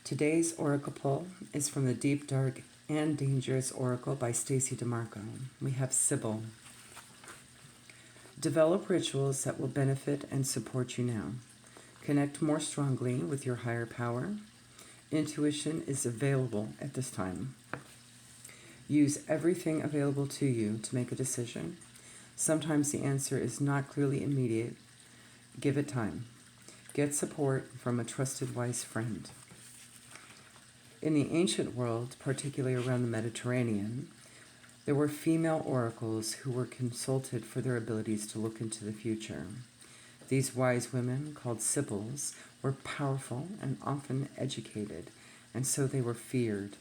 Today's oracle pull is from the Deep, Dark, and Dangerous Oracle by Stacy DeMarco. We have Sibyl. Develop rituals that will benefit and support you now. Connect more strongly with your higher power. Intuition is available at this time. Use everything available to you to make a decision. Sometimes the answer is not clearly immediate. Give it time. Get support from a trusted, wise friend. In the ancient world, particularly around the Mediterranean, there were female oracles who were consulted for their abilities to look into the future. These wise women, called Sibyls, were powerful and often educated, and so they were feared.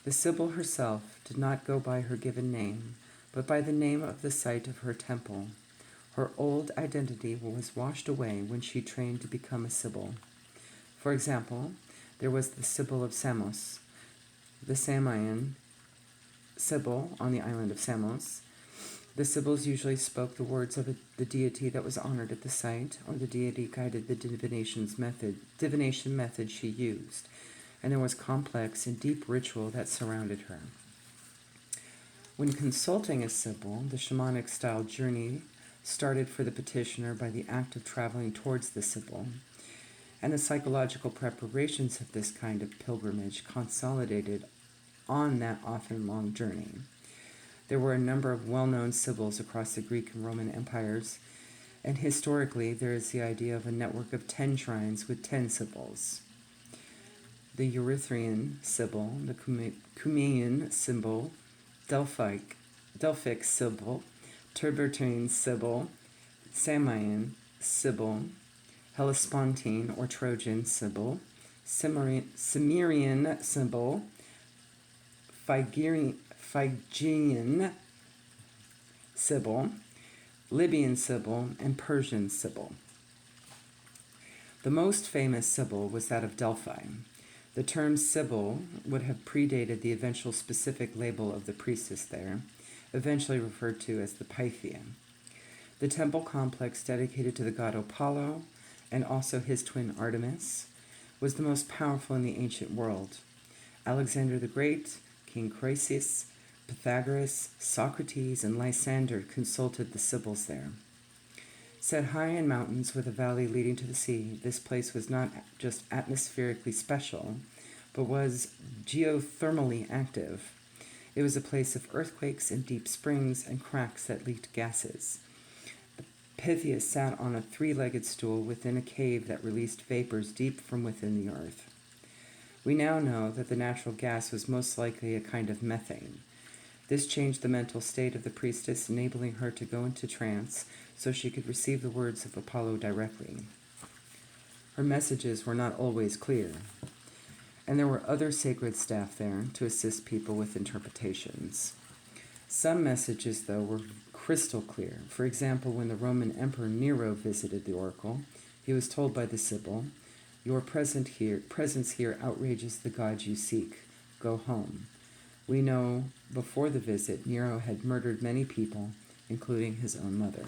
The Sibyl herself did not go by her given name, but by the name of the site of her temple. Her old identity was washed away when she trained to become a Sibyl. For example, there was the Sibyl of Samos, the Samian Sibyl on the island of Samos. The Sibyls usually spoke the words of the deity that was honored at the site, or the deity guided the divination method she used, and there was complex and deep ritual that surrounded her. When consulting a Sibyl, the shamanic-style journey started for the petitioner by the act of traveling towards the Sibyl, and the psychological preparations of this kind of pilgrimage consolidated on that often long journey. There were a number of well-known Sibyls across the Greek and Roman empires, and historically there is the idea of a network of 10 shrines with 10 Sibyls. The Erythraean Sibyl, the Cumaean Sibyl, Delphic Sibyl, Tiburtine Sibyl, Samian Sibyl, Hellespontine or Trojan Sibyl, Cimmerian Sibyl, Phrygian Sibyl, Libyan Sibyl, and Persian Sibyl. The most famous Sibyl was that of Delphi. The term Sibyl would have predated the eventual specific label of the priestess there, eventually referred to as the Pythia. The temple complex dedicated to the god Apollo and also his twin Artemis was the most powerful in the ancient world. Alexander the Great, King Croesus, Pythagoras, Socrates, and Lysander consulted the Sibyls there. Set high in mountains with a valley leading to the sea, this place was not just atmospherically special, but was geothermally active. It was a place of earthquakes and deep springs and cracks that leaked gases. The Pythias sat on a 3-legged stool within a cave that released vapors deep from within the earth. We now know that the natural gas was most likely a kind of methane. This changed the mental state of the priestess, enabling her to go into trance so she could receive the words of Apollo directly. Her messages were not always clear, and there were other sacred staff there to assist people with interpretations. Some messages, though, were crystal clear. For example, when the Roman Emperor Nero visited the oracle, he was told by the Sibyl, "Your presence here outrages the God you seek. Go home." We know before the visit, Nero had murdered many people, including his own mother.